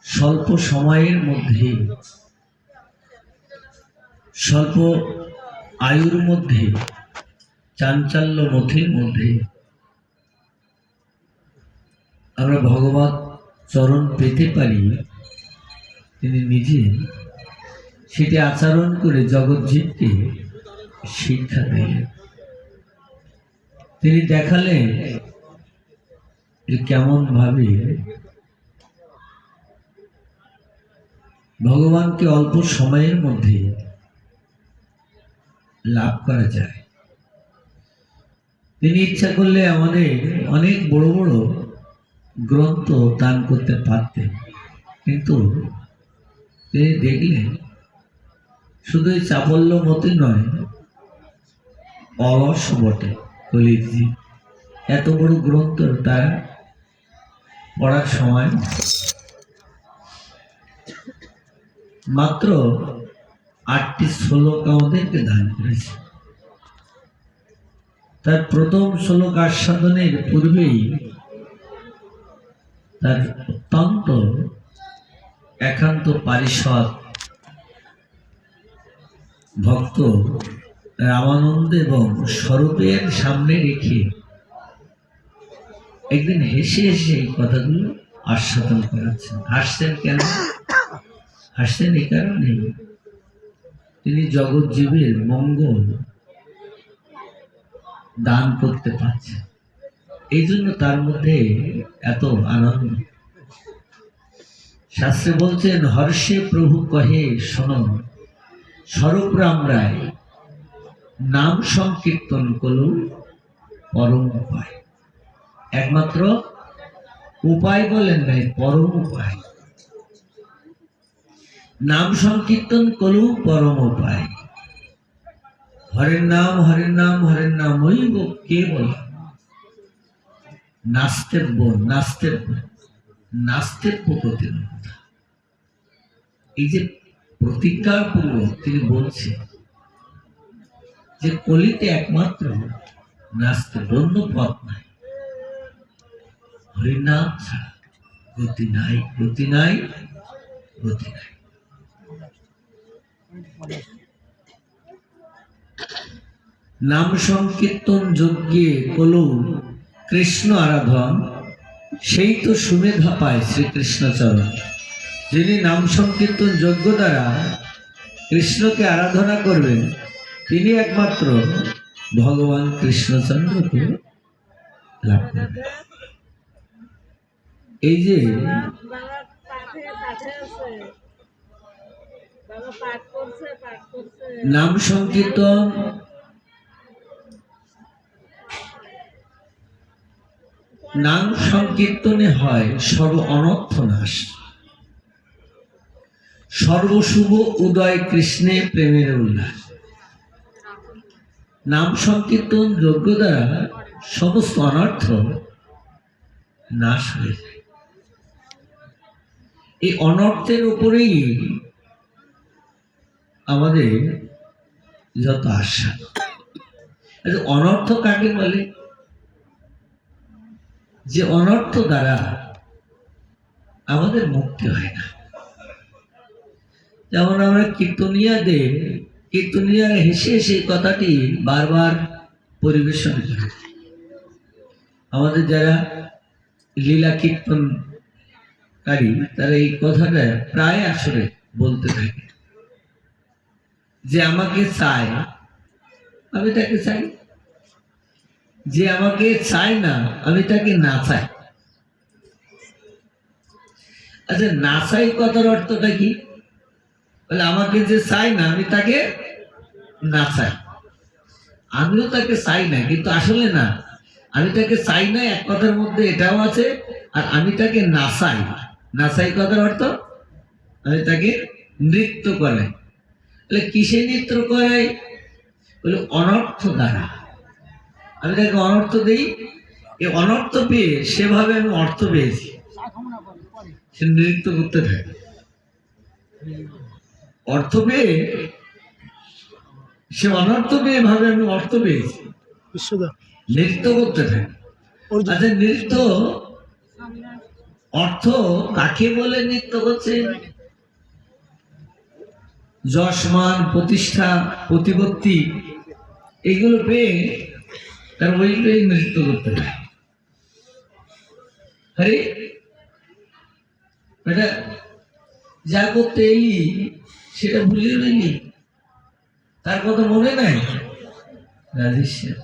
স্বল্প সময়ের মধ্যে স্বল্প আয়ুর মধ্যে চাঞ্চল্য মথির মধ্যে আমরা ভগবত চরণ পেতে পারি। তিনি নিজে সেটি আচরণ করে জগৎজীবকে শিক্ষা দিলেন। তিনি দেখালেন যে কেমন ভাবে ভগবানকে অল্প সময়ের মধ্যে লাভ করা যায়। তিনি ইচ্ছা করলে আমাদের অনেক বড় বড় গ্রন্থ দান করতে পারতেন, কিন্তু তিনি দেখলেন শুধু চাপল্য মতে নয়, অলস বটে কলিজি, এত বড় গ্রন্থ তার পড়ার সময় মাত্র 8টি শ্লোক আমাদেরকে দান করেছে। তার প্রথম শ্লোক আস্বাদনের পূর্বেই তার অত্যন্ত একান্ত পারিষদ ভক্ত রামানন্দ এবং স্বরূপের সামনে রেখে একদিন হেসে হেসে এই কথাগুলো আস্বাদন করাচ্ছেন। হাসছেন কেন? হাসছেন এই কারণে তিনি জগৎজীবের মঙ্গল দান করতে পারছেন, এই জন্য তার মধ্যে এত আনন্দ। শাস্ত্রে বলছেন, হর্ষে প্রভু কহে শোনো, স্বরূপ রাম রায় নাম সংকীর্তন করল পরম উপায়। একমাত্র উপায় বলেন নাই, পরম উপায়। নাম সংকীর্তন করল পরম উপায়। হরের নাম হরের নাম হরের নাম ওই কে বল নাস্তেব্য নাস্তেব্য নাস্তেব্য প্রতিরোধ। এই যে প্রতিজ্ঞার পূর্বক তিনি বলছেন যে কলিতে একমাত্র নাস্তেব্য, অন্য পথ নাই। হরিনাম ছাড়া গতি নাই, গতি নাই, গতি নাই। নাম সংকীর্তন যজ্ঞে কলু কৃষ্ণ আরাধন, সেই তো সুমেধা পায় শ্রীকৃষ্ণ চরণ। যিনি নাম সংকীর্তন যজ্ঞ দ্বারা কৃষ্ণকে আরাধনা করবেন, তিনি একমাত্র ভগবান কৃষ্ণচন্দ্রকে লাভ করবেন। এই যে নাম সংকীর্তন নাম সংকীর্তনে হয় সর্ব অনর্থ নাশ, সর্বশুভ উদয় কৃষ্ণে প্রেমের উল্লাস। নাম সংকীর্তন যজ্ঞ দ্বারা সমস্ত অনর্থ নাশ হয়ে যায়। এই অনর্থের উপরেই আমাদের যত আশা। অনর্থ কাকে বলে? যে অনর্থ দ্বারা আমাদের মুক্তি হয় না। যেমন আমরা কীর্তনিয়া হেসে সেই কথাটি বারবার পরিবেশন করে। আমাদের যারা লীলা কীর্তনকারী তারা এই কথাটা প্রায় আসরে বলতে থাকে যে আমাকে চায় আমি তাকে চাই, যে আমাকে চায় না আমি তাকে না চাই। আচ্ছা, না চাই কথার অর্থটা কি? বলে আমাকে যে চাই না আমি তাকে না চাই। আমিও তাকে চাই না, কিন্তু আসলে না, আমি তাকে চাই না এক কথার মধ্যে এটাও আছে, আর আমি তাকে না চাই। না চাই কথার অর্থ আমি তাকে নৃত্য করাই। তাহলে কিসে নৃত্য করাই? বলে অনর্থ দ্বারা আমি তাকে অনর্থ দিই। এই অনর্থ পেয়ে সেভাবে আমি অর্থ পেয়েছি, সে নৃত্য করতে থাকে। অর্থ পেয়ে সে অনর্থ পেয়ে ভাবে আমি অর্থ পেয়েছি, নৃত্য করতে থাকে। আচ্ছা, নৃত্য অর্থ কাকে বলে নৃত্য করছেন? যশমান, প্রতিষ্ঠা, প্রতিপত্তি এগুলো পেয়ে তার ওইটাই নৃত্য করতে হয়। আরে এটা যা করতে এলি সেটা ভুলিয়ে রইলি, তার কথা মনে নাই? রাধেশ্যাম,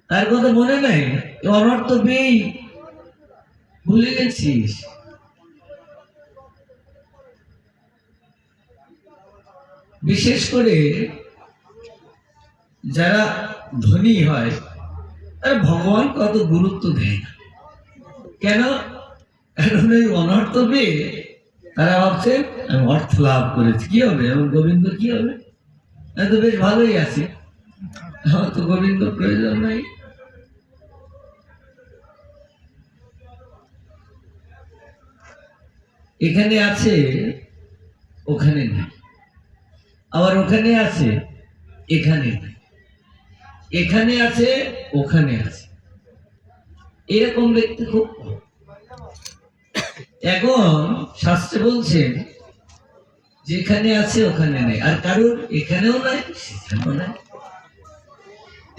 তার কথা মনে নাই? অনর্থ পেয়েই ভুলে গেছিস। বিশেষ করে যারা ধনী হয় তারা ভগবান কত গুরুত্ব দেয় না। কেন? কারণ এই অনর্থ পেয়ে তারা ভাবছে আমি অর্থ লাভ করেছি, কি হবে আমার গোবিন্দ, কি হবে, আমি তো বেশ ভালোই আছি, আমার তো গোবিন্দ প্রয়োজন নাই। এখানে আছে ওখানে নেই, আবার ওখানে আছে এখানে নেই, এখানে আছে ওখানে আছে, এরকম ব্যক্তি খুব কম। এখন শাস্ত্রে বলছেন যেখানে আছে ওখানে নেই, আর কারোর এখানেও নাই সেখানেও নাই।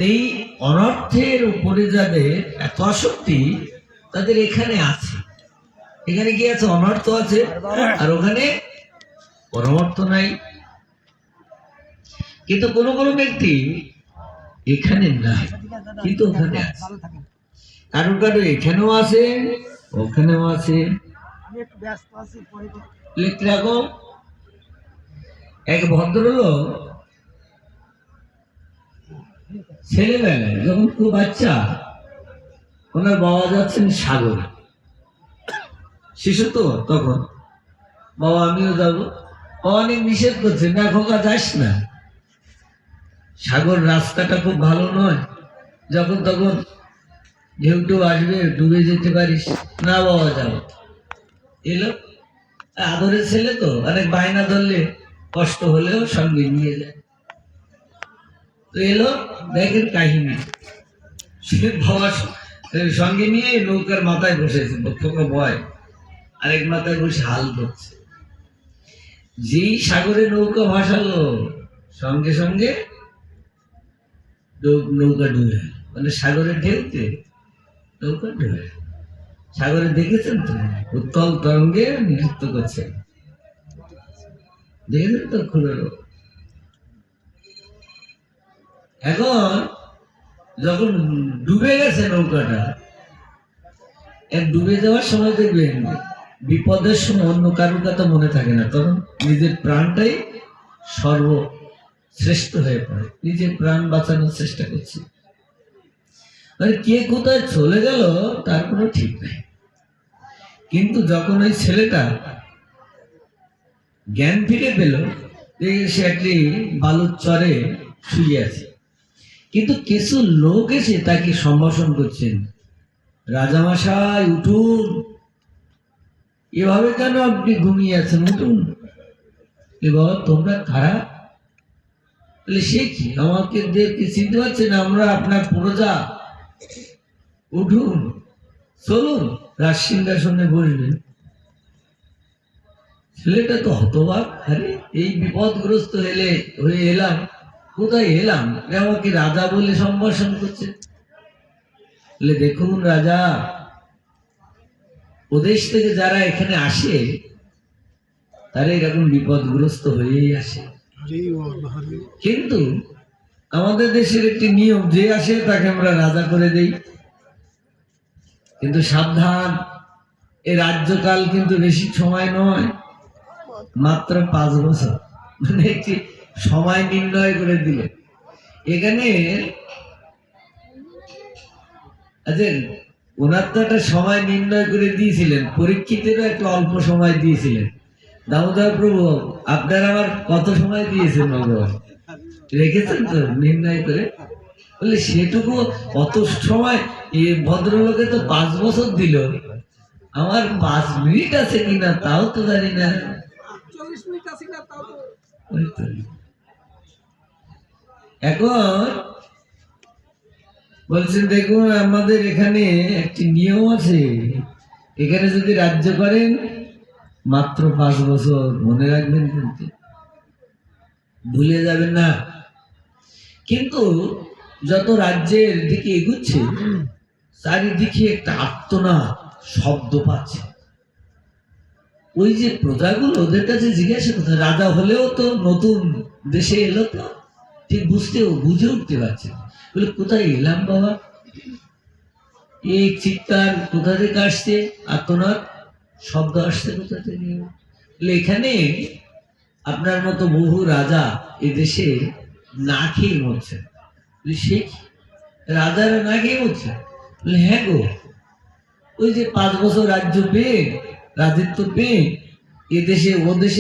এই অনর্থের উপরে যাদের এত আসক্তি তাদের এখানে আছে, এখানে কি আছে? অনর্থ আছে, আর ওখানে পরমার্থ নাই। কিন্তু কোনো কোনো ব্যক্তি এখানে নাই কিন্তু ওখানে আছে, কারো কারো এখানেও আছে ওখানেও আছে। লিখতে রাখো, এক ভদ্রলোক ছেলেবেলায় যখন খুব বাচ্চা, ওনার বাবা যাচ্ছেন সাগরে, শিশু তো তখন, বাবা আমিও যাবো, অনেক নিষেধ করছে, না খোকা যাস না, সাগর রাস্তাটা খুব ভালো নয়, যখন তখন ঢেউ টেউ আসবে, ডুবে যেতে পারিস। না বাবা যাবো। এলো, আদরের ছেলে তো, অনেক বায়না ধরলে কষ্ট হলেও সঙ্গে নিয়ে যায়। তো এলো, দেখেন কাহিনী, বাবা সঙ্গে নিয়ে নৌকার মাথায় বসেছে, খোকা ভয়, আরেক মাথায় বসে হাল ধরছে। যেই সাগরে নৌকা ভাসালো সঙ্গে সঙ্গে নৌকা ডুবে, মানে সাগরে ঢেউতে নৌকা ডুবে। সাগরে দেখেছেন তো উত্তল তরঙ্গে নৃত্য করছে, দেখেছেন তো খুলে। এখন যখন ডুবে গেছে নৌকাটা, ডুবে যাওয়ার সময় দেখবেন বিপদের সময় অন্য কারোর কথা মনে থাকে না, তখন নিজের প্রাণটাই সর্বশ্রেষ্ঠ হয়ে পড়ে, নিজের প্রাণ বাঁচানোর চেষ্টা করছে। মানে কে কোথায় চলে গেল তার কোনো ঠিক নাই। কিন্তু যখন ওই ছেলেটা জ্ঞান ফিরে পেল, সে একটি বালুর চরে শুয়ে আছে, কিন্তু কিছু লোক এসে তাকে সম্ভাষণ করছেন, রাজামশাই উঠুন, এভাবে কেন আপনি ঘুমিয়ে আছেন, উঠুন। বাবা তোমরা কারা? সে কি, আমাকে দেখে চিনতে পারছেন, আমরা আপনার প্রজা, উঠুন চলুন রাজ সিংহাসনে বসবেন। ছেলেটা তো হতবাক, আরে এই বিপদগ্রস্ত হয়ে এলাম, কোথায় এলাম, আমাকে রাজা বলে সম্ভাষণ করছে। দেখুন রাজা, ওদেশ থেকে যারা এখানে আসে তারা এরকম বিপদগ্রস্ত হয়েই আসে, কিন্তু আমাদের দেশের একটি নিয়ম, যে আসে তাকে আমরা রাজা করে দেই। কিন্তু সাবধান, এই রাজ্যকাল কিন্তু বেশি সময় নয়, মাত্র 5 বছর, মানে একটি সময় নির্ণয় করে দিলে। এখানে ওনার তো একটা সময় নির্ণয় করে দিয়েছিলেন, পরীক্ষিতেরও একটা অল্প সময় দিয়েছিলেন। দামোদর প্রভু আপনার আমার কত সময় দিয়েছেন ভগবান, রেখেছেন তো নির্ণয় করে, বলে সেটুকু অত সময় ভদ্রলোকে তো 5 বছর দিল, আমার 5 মিনিট আছে কিনা তাও তো জানি না। এখন বলছেন দেখুন আমাদের এখানে একটি নিয়ম আছে, এখানে যদি রাজ্য করেন মাত্র 5 বছর, মনে রাখবেন কিন্তু, ভুলে যাবেন না। কিন্তু যত রাজ্যের দিকে এগুচ্ছে চারিদিকে একটা আর্তনাদ শব্দ পাচ্ছে। ওই যে প্রজাগুলো ওদের কাছে জিজ্ঞাসা করতে, রাজা হলেও তো নতুন দেশে এলো, তো ঠিক বুঝে উঠতে পারছে না। বলে কোথায় এলাম বাবা, এই চিৎকার কোথা থেকে আসছে, আর্তনাদ শব্দ আসছে কোথা থেকে? বলে এখানে আপনার মতো বহু রাজা এদেশে না খেয়ে মরছে। সে রাজারা না খেয়ে মরছে? বলে হ্যাঁ গো, ওই যে 5 বছর রাজ্য পেয়ে, রাজত্ব পেয়ে এদেশে ও দেশে